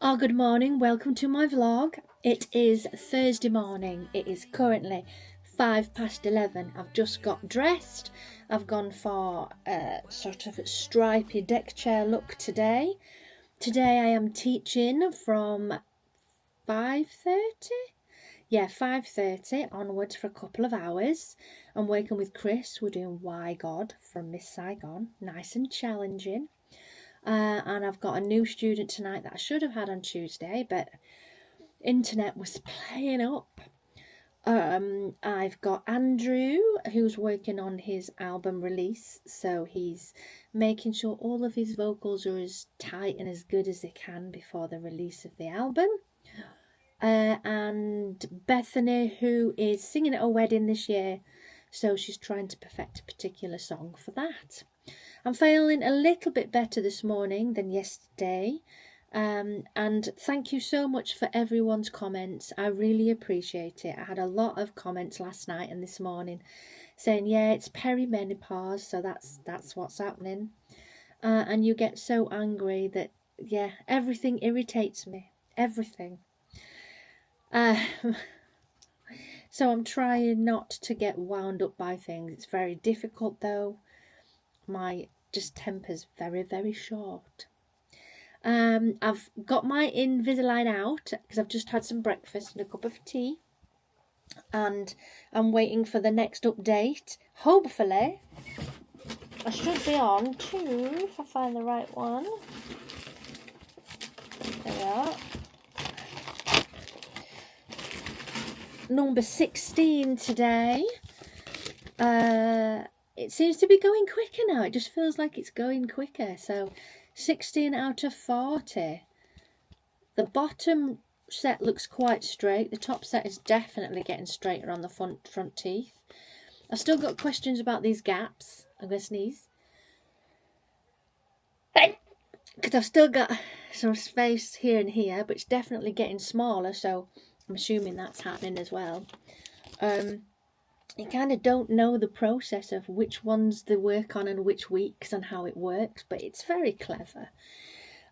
Oh, good morning. Welcome to my vlog. It is Thursday morning. It is currently 11:05. I've just got dressed. I've gone for a sort of stripy deck chair look today. Today I am teaching from 5:30. Yeah, 5:30 onwards for a couple of hours. I'm working with Chris. We're doing Why God from Miss Saigon. Nice and challenging. And I've got a new student tonight that I should have had on Tuesday, but internet was playing up. I've got Andrew, who's working on his album release, so he's making sure all of his vocals are as tight and as good as they can before the release of the album. And Bethany, who is singing at a wedding this year, so she's trying to perfect a particular song for that. I'm feeling a little bit better this morning than yesterday, and thank you so much for everyone's comments. I really appreciate it. I had a lot of comments last night and this morning saying, yeah, it's perimenopause, so that's what's happening. And you get so angry that, yeah, everything irritates me, everything. So I'm trying not to get wound up by things. It's very difficult though. My temper's very, very short. I've got my Invisalign out because I've just had some breakfast and a cup of tea, and I'm waiting for the next update. Hopefully I should be on to, if I find the right one, there we are, number 16 today. It seems to be going quicker now. It just feels like it's going quicker. So 16 out of 40. The bottom set looks quite straight. The top set is definitely getting straighter on the front teeth. I've still got questions about these gaps. I'm going to sneeze. Because I've still got some space here and here, but it's definitely getting smaller, so I'm assuming that's happening as well. You kind of don't know the process of which ones they work on and which weeks and how it works, but it's very clever.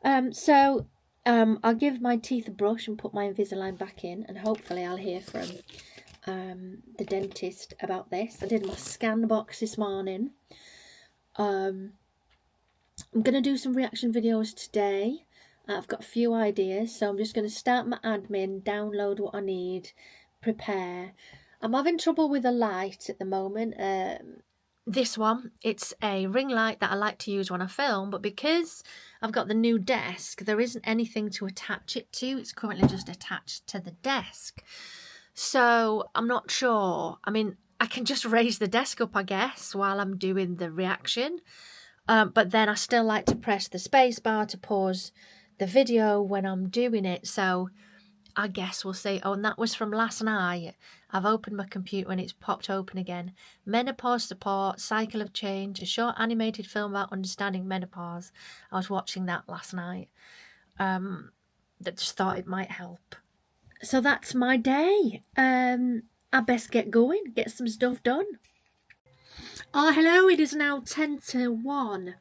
I'll give my teeth a brush and put my Invisalign back in, and hopefully I'll hear from the dentist about this. I did my scan box this morning. I'm going to do some reaction videos today. I've got a few ideas, so I'm just going to start my admin, download what I need, prepare. I'm having trouble with a light at the moment. This one, it's a ring light that I like to use when I film, but because I've got the new desk, there isn't anything to attach it to. It's currently just attached to the desk. So I'm not sure. I mean, I can just raise the desk up, I guess, while I'm doing the reaction. But then I still like to press the space bar to pause the video when I'm doing it. So I guess we'll see. Oh, and that was from last night. I've opened my computer and it's popped open again. Menopause support, cycle of change, a short animated film about understanding menopause. I was watching that last night. That just thought it might help. So that's my day. I best get going, get some stuff done. Oh, hello, it is now 10 to 1.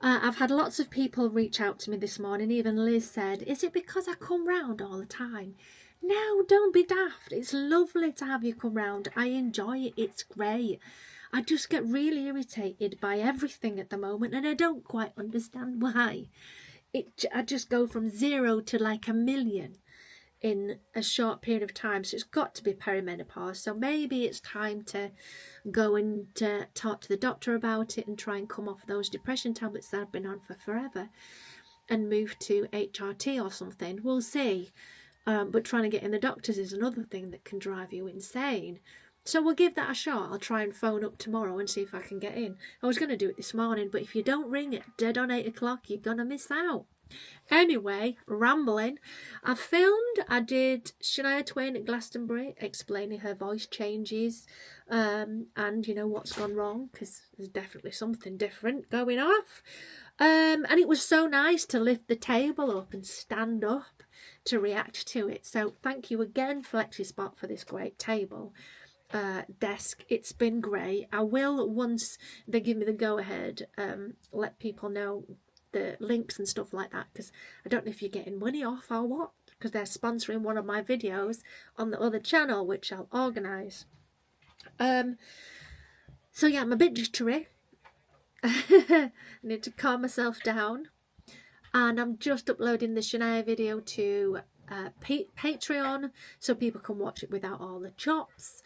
I've had lots of people reach out to me this morning. Even Liz said, is it because I come round all the time? No, don't be daft. It's lovely to have you come round. I enjoy it. It's great. I just get really irritated by everything at the moment, and I don't quite understand why. I just go from 0 to like a million in a short period of time. So it's got to be perimenopause. So maybe it's time to go and talk to the doctor about it and try and come off those depression tablets that I've been on for forever and move to HRT or something. We'll see. But trying to get in the doctors is another thing that can drive you insane. So we'll give that a shot. I'll try and phone up tomorrow and see if I can get in. I was going to do it this morning, but if you don't ring at dead on 8 o'clock, you're going to miss out. Anyway, rambling. I did Shania Twain at Glastonbury, explaining her voice changes and you know what's gone wrong, because there's definitely something different going off. And it was so nice to lift the table up and stand up to react to it. So thank you again, FlexiSpot, for this great table. Desk. It's been great. I will, once they give me the go ahead, let people know the links and stuff like that, because I don't know if you're getting money off or what, because they're sponsoring one of my videos on the other channel, which I'll organise. So yeah, I'm a bit jittery. I need to calm myself down, and I'm just uploading the Shania video to Patreon so people can watch it without all the chops.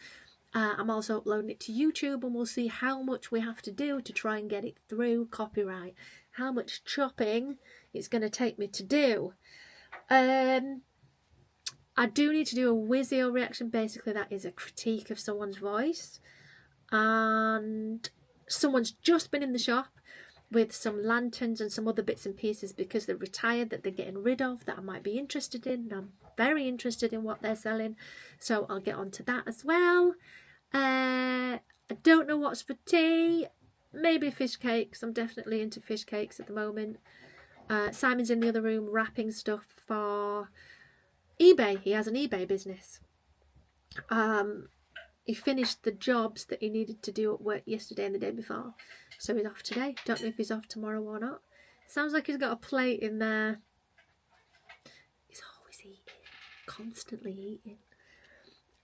I'm also uploading it to YouTube, and we'll see how much we have to do to try and get it through copyright, how much chopping it's going to take me to do. I do need to do a Wizio reaction. Basically, that is a critique of someone's voice, and someone's just been in the shop with some lanterns and some other bits and pieces because they're retired that they're getting rid of that I might be interested in. I'm very interested in what they're selling, so I'll get onto that as well. I don't know what's for tea. Maybe fish cakes. I'm definitely into fish cakes at the moment. Simon's in the other room wrapping stuff for eBay. He has an eBay business. He finished the jobs that he needed to do at work yesterday and the day before, so he's off today. Don't know if he's off tomorrow or not. Sounds like he's got a plate in there. He's always eating, constantly eating.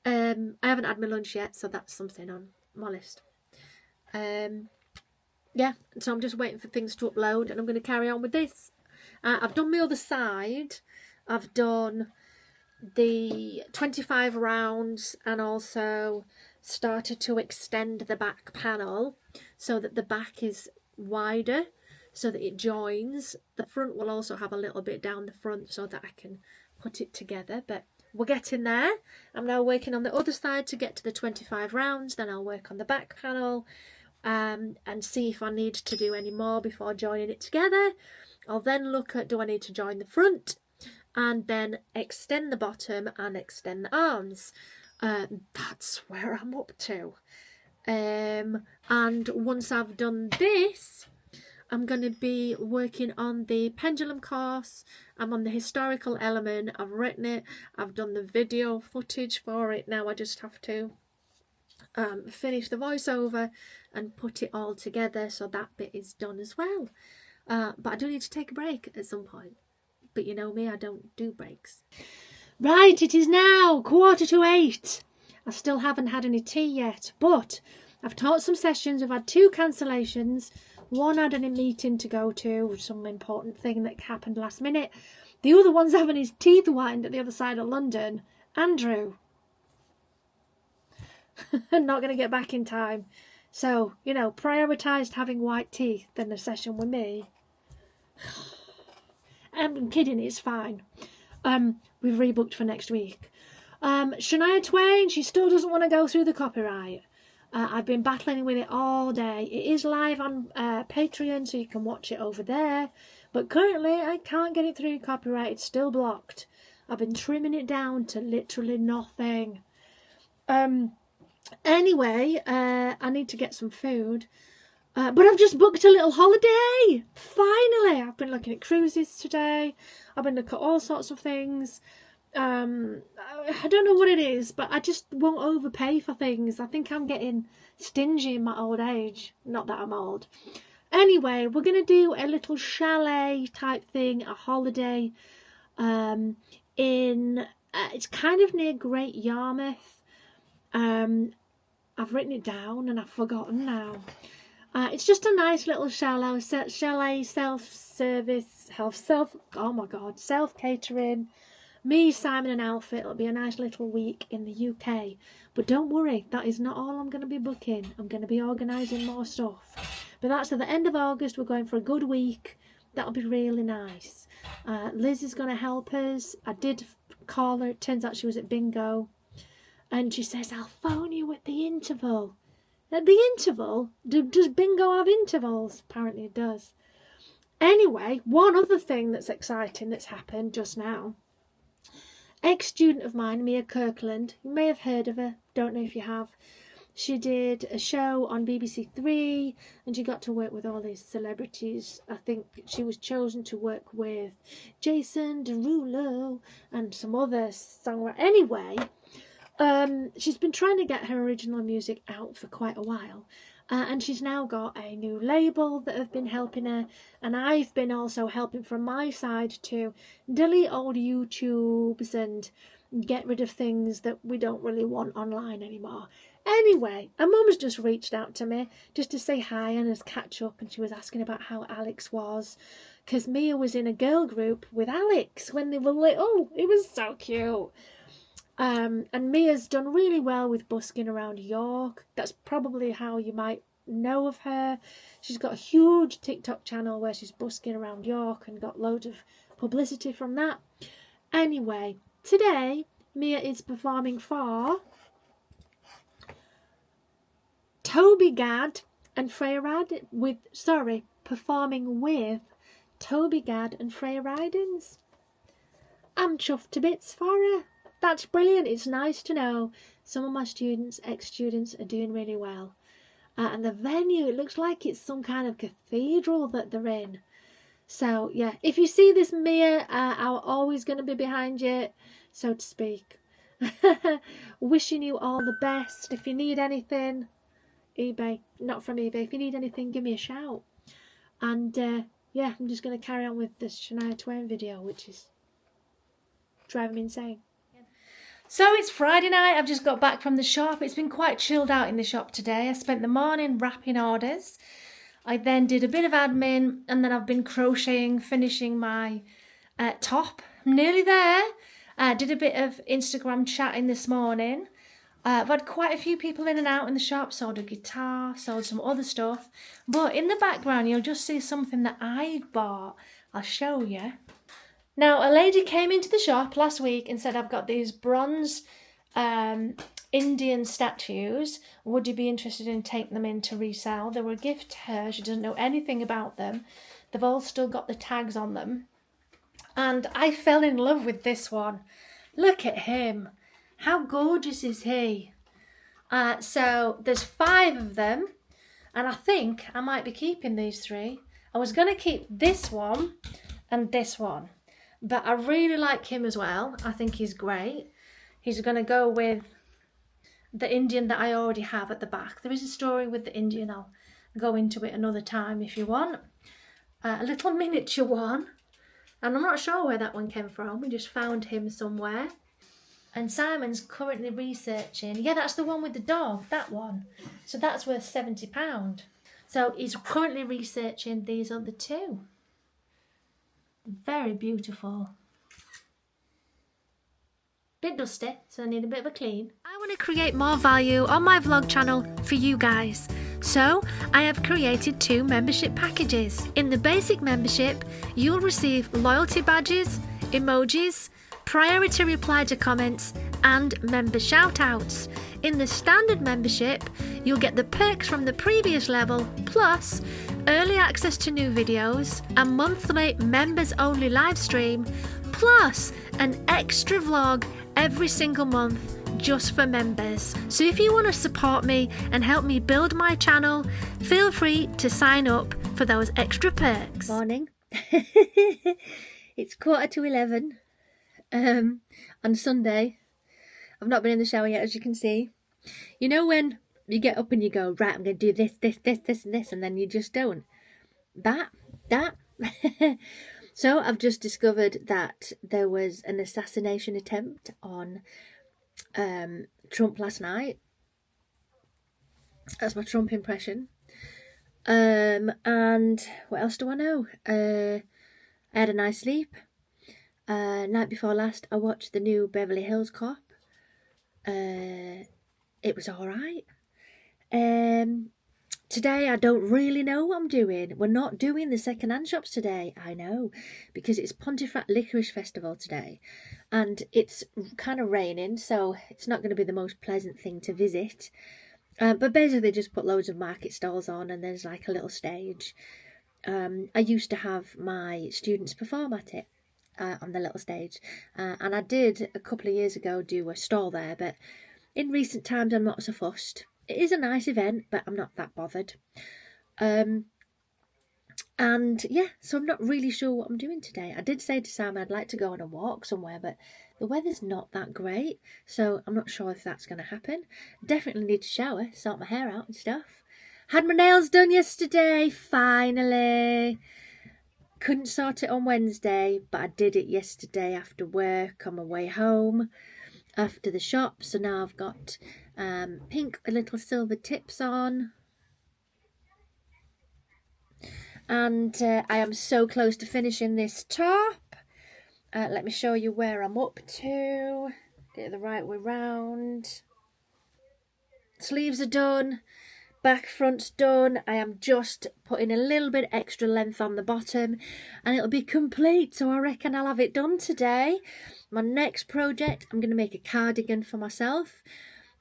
I haven't had my lunch yet, so that's something on my list. Yeah, so I'm just waiting for things to upload, and I'm going to carry on with this. I've done my other side. I've done the 25 rounds and also started to extend the back panel so that the back is wider, so that it joins. The front will also have a little bit down the front so that I can put it together, but we're getting there. I'm now working on the other side to get to the 25 rounds, then I'll work on the back panel and see if I need to do any more before joining it together. I'll then look at, do I need to join the front, and then extend the bottom and extend the arms. That's where I'm up to. And once I've done this, I'm going to be working on the pendulum course. I'm on the historical element. I've written it. I've done the video footage for it. Now I just have to finish the voiceover and put it all together, so that bit is done as well. But I do need to take a break at some point. But you know me, I don't do breaks. Right, it is now 7:45. I still haven't had any tea yet, but I've taught some sessions. I've had 2 cancellations. One had a meeting to go to, some important thing that happened last minute. The other one's having his teeth whitened at the other side of London. Andrew. Not going to get back in time. So, you know, prioritised having white teeth than a session with me. I'm kidding, it's fine. We've rebooked for next week. Shania Twain, she still doesn't want to go through the copyright. I've been battling with it all day. It is live on Patreon, so you can watch it over there. But currently, I can't get it through copyright. It's still blocked. I've been trimming it down to literally nothing. Anyway, I need to get some food. But I've just booked a little holiday. Finally, I've been looking at cruises today. I've been looking at all sorts of things. I don't know what it is, but I just won't overpay for things. I think I'm getting stingy in my old age. Not that I'm old. Anyway, we're going to do a little chalet type thing, a holiday. It's kind of near Great Yarmouth. I've written it down and I've forgotten now. It's just a nice little chalet, self-service, self-catering. Me, Simon and Alfie, it'll be a nice little week in the UK. But don't worry, that is not all I'm going to be booking. I'm going to be organising more stuff. But that's at the end of August. We're going for a good week. That'll be really nice. Liz is going to help us. I did call her. It turns out she was at bingo. And she says, I'll phone you at the interval. At the interval? Does bingo have intervals? Apparently it does. Anyway, one other thing that's exciting that's happened just now. Ex-student of mine, Mia Kirkland, you may have heard of her, don't know if you have. She did a show on BBC Three and she got to work with all these celebrities. I think she was chosen to work with Jason Derulo and some other songwriters. Anyway, she's been trying to get her original music out for quite a while. And she's now got a new label that have been helping her, and I've been also helping from my side to delete old YouTubes and get rid of things that we don't really want online anymore. Anyway, her mum's just reached out to me just to say hi and us catch up, and she was asking about how Alex was, because Mia was in a girl group with Alex when they were little. It was so cute. And Mia's done really well with busking around York. That's probably how you might know of her. She's got a huge TikTok channel where she's busking around York and got loads of publicity from that. Anyway, today Mia is performing for Toby Gad and Freya Rad performing with Toby Gad and Freya Ridings. I'm chuffed to bits for her. That's brilliant. It's nice to know some of my students, ex-students, are doing really well. And the venue, it looks like it's some kind of cathedral that they're in. So, yeah, if you see this, Mia, I'm always going to be behind you, so to speak. Wishing you all the best. If you need anything, eBay, not from eBay, if you need anything, give me a shout. And, yeah, I'm just going to carry on with this Shania Twain video, which is driving me insane. So it's Friday night, I've just got back from the shop. It's been quite chilled out in the shop today. I spent the morning wrapping orders. I then did a bit of admin, and then I've been crocheting, finishing my top. I'm nearly there. Did a bit of Instagram chatting this morning. I've had quite a few people in and out in the shop, sold a guitar, sold some other stuff. But in the background, you'll just see something that I've bought. I'll show you. Now, a lady came into the shop last week and said, I've got these bronze Indian statues. Would you be interested in taking them in to resell? They were a gift to her. She doesn't know anything about them. They've all still got the tags on them. And I fell in love with this one. Look at him. How gorgeous is he? So there's 5 of them. And I think I might be keeping these 3. I was going to keep this one and this one. But I really like him as well. I think he's great. He's going to go with the Indian that I already have at the back. There is a story with the Indian. I'll go into it another time if you want. A little miniature one. And I'm not sure where that one came from. We just found him somewhere. And Simon's currently researching. Yeah, that's the one with the dog. That one. So that's worth £70. So he's currently researching these other 2. Very beautiful. Bit dusty, so I need a bit of a clean. I want to create more value on my vlog channel for you guys. So I have created 2 membership packages. In the basic membership, you'll receive loyalty badges, emojis, priority reply to comments, and member shoutouts. In the standard membership, you'll get the perks from the previous level, plus early access to new videos, a monthly members only live stream, plus an extra vlog every single month just for members. So if you want to support me and help me build my channel, feel free to sign up for those extra perks. Morning. It's 11:15 on Sunday. I've not been in the shower yet, as you can see. You know when you get up and you go, right, I'm going to do this, and this, and then you just don't. That. So I've just discovered that there was an assassination attempt on Trump last night. That's my Trump impression. And what else do I know? I had a nice sleep. Night before last, I watched the new Beverly Hills Cop. It was alright. Today I don't really know what I'm doing. We're not doing the second-hand shops today, I know, because it's Pontefract Licorice Festival today, and it's kind of raining, so it's not going to be the most pleasant thing to visit. But basically they just put loads of market stalls on, and there's like a little stage. I used to have my students perform at it on the little stage, and I did a couple of years ago do a stall there, but in recent times I'm not so fussed. It is a nice event, but I'm not that bothered. And yeah, so I'm not really sure what I'm doing today. I did say to Sam I'd like to go on a walk somewhere, but the weather's not that great, so I'm not sure if that's going to happen. Definitely need to shower, sort my hair out and stuff. Had my nails done yesterday, finally. Couldn't sort it on Wednesday, but I did it yesterday after work on my way home after the shop. So now I've got pink little silver tips on. And I am so close to finishing this top. Let me show you where I'm up to. Get it the right way round. Sleeves are done. Back front's done. I am just putting a little bit extra length on the bottom and it'll be complete. So I reckon I'll have it done today. My next project, I'm going to make a cardigan for myself.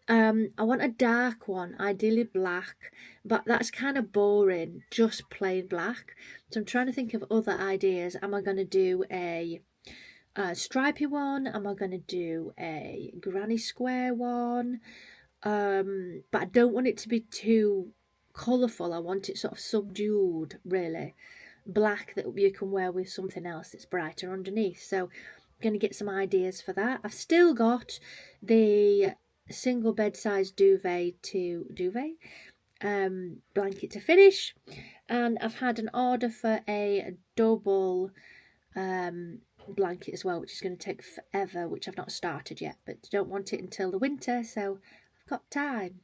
I want a dark one, ideally black, but that's kind of boring, just plain black. So I'm trying to think of other ideas. Am I going to do a stripy one? Am I going to do a granny square one? But I don't want it to be too colourful. I want it sort of subdued, really. Black that you can wear with something else that's brighter underneath. So I'm going to get some ideas for that. I've still got the single bed size duvet blanket to finish, and I've had an order for a double blanket as well, which is going to take forever, which I've not started yet, but don't want it until the winter, so I've got time.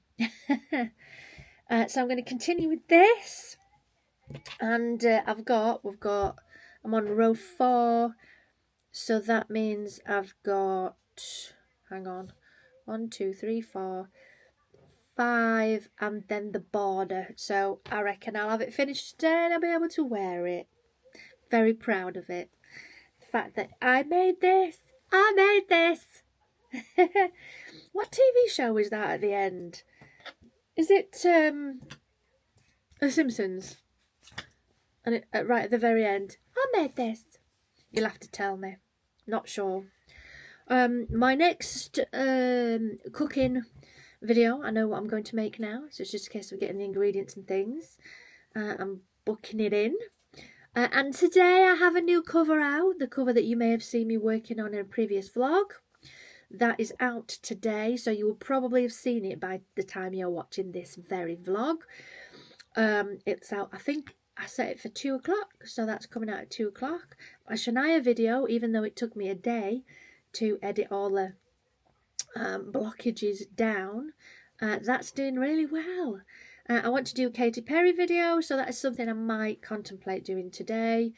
So I'm going to continue with this, and I'm on row 4, so that means I've got, hang on, 1, 2, 3, 4, 5, and then the border. So I reckon I'll have it finished today and I'll be able to wear it. Very proud of it. The fact that I made this. What TV show is that at the end? Is it The Simpsons? And right at the very end, I made this. You'll have to tell me. Not sure. My next cooking video, I know what I'm going to make now, so it's just a case of getting the ingredients and things. I'm booking it in. And today I have a new cover out, the cover that you may have seen me working on in a previous vlog. That is out today, so you will probably have seen it by the time you're watching this very vlog. It's out, I think I set it for 2 o'clock, so that's coming out at 2 o'clock. A Shania video, even though it took me a day to edit all the blockages down, that's doing really well. I want to do a Katy Perry video, so that is something I might contemplate doing today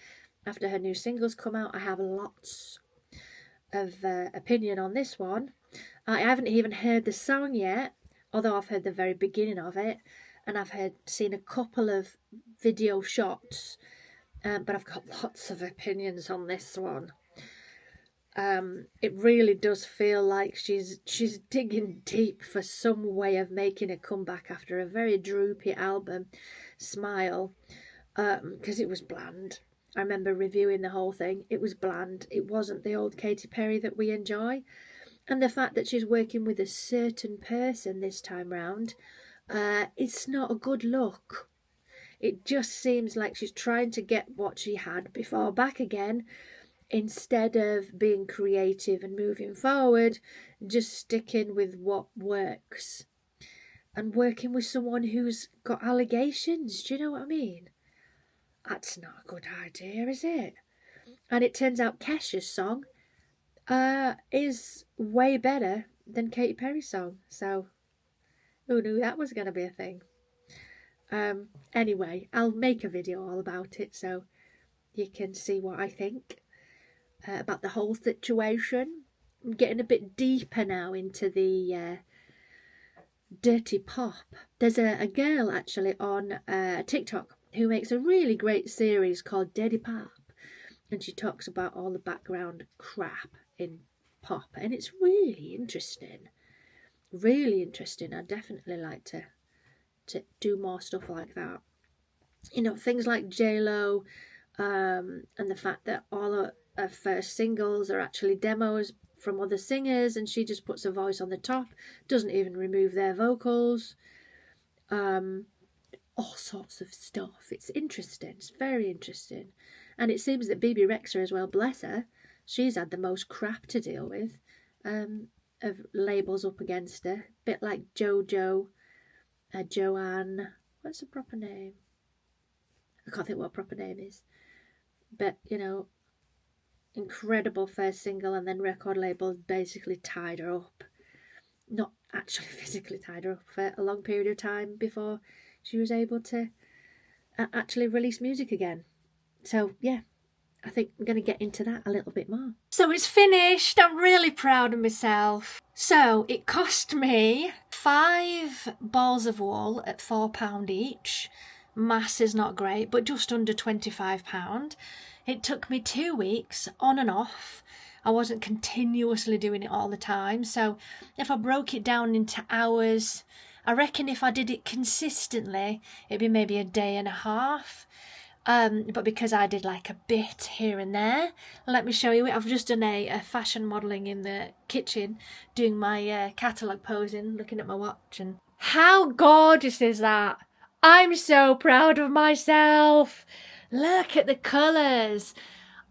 after her new singles come out. I have lots of opinion on this one. I haven't even heard the song yet, although I've heard the very beginning of it, and I've seen a couple of video shots, but I've got lots of opinions on this one. It really does feel like she's digging deep for some way of making a comeback after a very droopy album, Smile, because it was bland. I remember reviewing the whole thing. It was bland. It wasn't the old Katy Perry that we enjoy. And the fact that she's working with a certain person this time round, it's not a good look. It just seems like she's trying to get what she had before back again, instead of being creative and moving forward, just sticking with what works and working with someone who's got allegations. Do you know what I mean? That's not a good idea, is it? And it turns out Kesha's song is way better than Katy Perry's song, so who knew that was going to be a thing? Anyway, I'll make a video all about it so you can see what I think about the whole situation. I'm getting a bit deeper now into the dirty pop. There's a girl actually on TikTok who makes a really great series called Dirty Pop, and she talks about all the background crap in pop, and it's really interesting. I'd definitely like to do more stuff like that. You know, things like J-Lo, and the fact that all of her first singles are actually demos from other singers, and she just puts a voice on the top, doesn't even remove their vocals. All sorts of stuff. It's interesting. It's very interesting. And it seems that Bebe Rexha as well, bless her, she's had the most crap to deal with, of labels up against her. A bit like JoJo, Joanne, What's the proper name? I can't think what a proper name is. But, you know, incredible first single, and then record label basically tied her up. Not actually physically tied her up for a long period of time before she was able to actually release music again. So, yeah. I think I'm going to get into that a little bit more. So it's finished. I'm really proud of myself. So it cost me 5 balls of wool at £4 each. Mass is not great, but just under £25. It took me 2 weeks on and off. I wasn't continuously doing it all the time. So if I broke it down into hours, I reckon if I did it consistently, it'd be maybe a day and a half. But because I did like a bit here and there, let me show you it. I've just done a fashion modelling in the kitchen, doing my catalogue posing, looking at my watch, and how gorgeous is that? I'm so proud of myself. Look at the colours.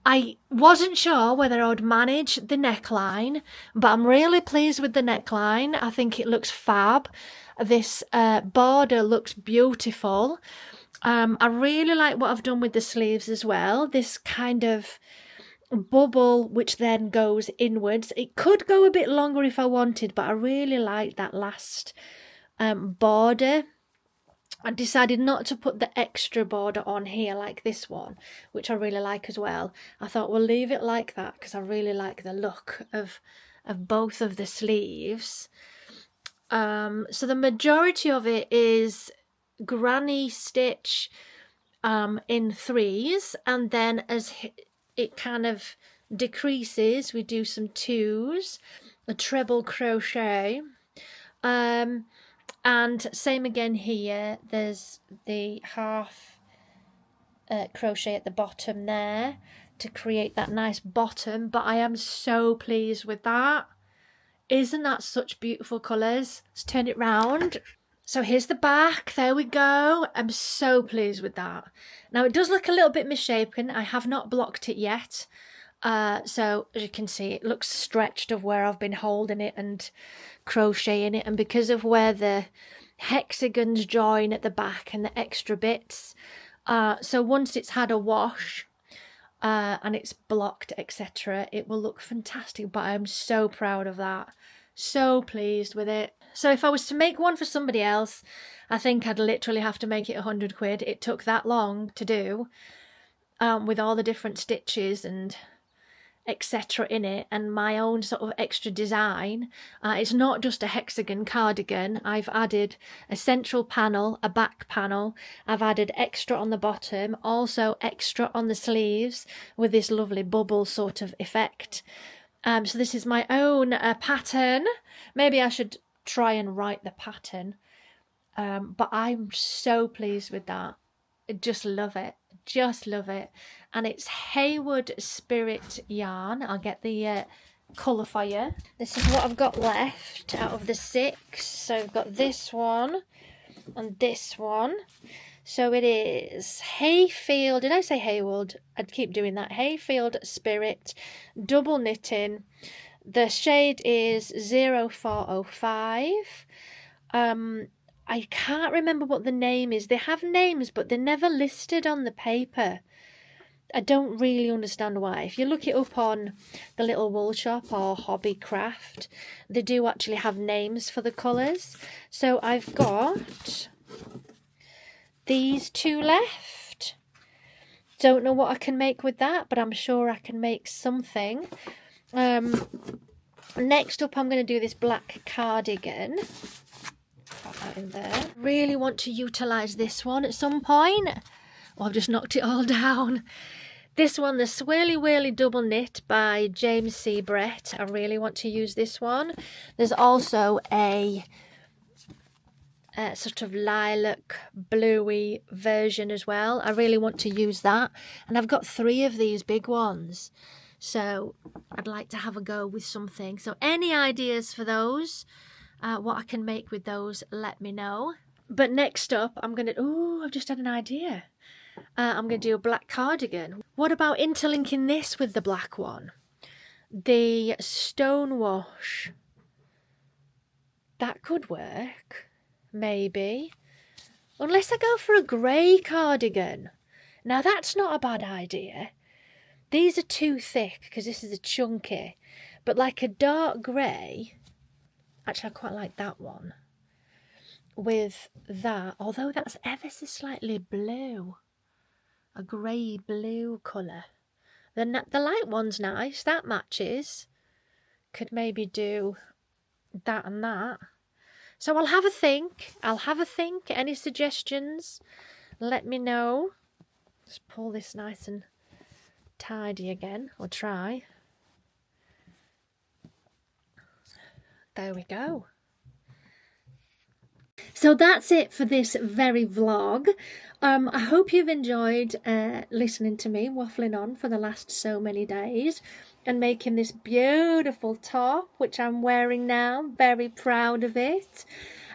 I wasn't sure whether I would manage the neckline, but I'm really pleased with the neckline. I think it looks fab. This border looks beautiful. I really like what I've done with the sleeves as well. This kind of bubble which then goes inwards. It could go a bit longer if I wanted, but I really like that last border. I decided not to put the extra border on here like this one, which I really like as well. I thought we'll leave it like that because I really like the look of both of the sleeves. So the majority of it is granny stitch in 3s, and then as it kind of decreases we do some 2s, a treble crochet, and same again here. There's the half crochet at the bottom there to create that nice bottom, but I am so pleased with that. Isn't that such beautiful colours? Let's turn it round. So here's the back, there we go. I'm so pleased with that. Now it does look a little bit misshapen. I have not blocked it yet. So as you can see, it looks stretched of where I've been holding it and crocheting it. And because of where the hexagons join at the back and the extra bits. So once it's had a wash and it's blocked, etc., it will look fantastic. But I'm so proud of that. So pleased with it. So if I was to make one for somebody else, I think I'd literally have to make it 100 quid. It took that long to do, with all the different stitches and etc. in it, and my own sort of extra design. It's not just a hexagon cardigan. I've added a central panel, a back panel. I've added extra on the bottom, also extra on the sleeves with this lovely bubble sort of effect. So this is my own pattern. Maybe I should try and write the pattern. But I'm so pleased with that. I just love it. Just love it. And it's Haywood Spirit yarn. I'll get the colour for you. This is what I've got left out of the 6. So I've got this one and this one. So it is Hayfield. Did I say Haywood? I'd keep doing that. Hayfield Spirit double knitting. The shade is 0405. I can't remember what the name is. They have names, but they're never listed on the paper. I don't really understand why. If you look it up on the Little Wool Shop or Hobby Craft, they do actually have names for the colours. So I've got these 2 left. Don't know what I can make with that, but I'm sure I can make something. Next up, I'm going to do this black cardigan. Put that in there. Really want to utilise this one at some point. Oh, I've just knocked it all down. This one, the Swirly Whirly Double Knit by James C. Brett. I really want to use this one. There's also a sort of lilac bluey version as well. I really want to use that. And I've got 3 of these big ones. So I'd like to have a go with something. So any ideas for those, what I can make with those, let me know. But next up, I'm going to... Oh, I've just had an idea. I'm going to do a black cardigan. What about interlinking this with the black one? The stone wash. That could work. Maybe. Unless I go for a grey cardigan. Now that's not a bad idea. These are too thick because this is a chunky. But like a dark grey, actually I quite like that one. With that, although that's ever so slightly blue. A grey blue colour. The light one's nice, that matches. Could maybe do that and that. So I'll have a think. Any suggestions? Let me know. Just pull this nice and tidy again, or try. There we go. So that's it for this very vlog. I hope you've enjoyed listening to me waffling on for the last so many days and making this beautiful top, which I'm wearing now. Very proud of it.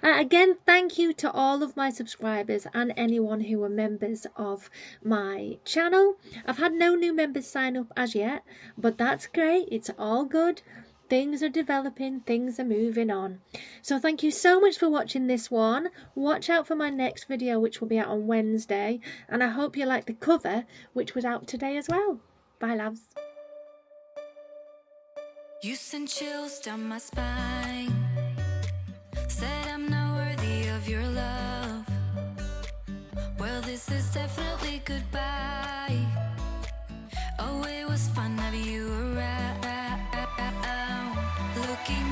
Again, thank you to all of my subscribers and anyone who are members of my channel. I've had no new members sign up as yet, but that's great. It's all good. Things are developing, things are moving on. So thank you so much for watching this one. Watch out for my next video, which will be out on Wednesday. And I hope you like the cover, which was out today as well. Bye, loves. You send chills down my spine. Said I'm not worthy of your love. Well, this is definitely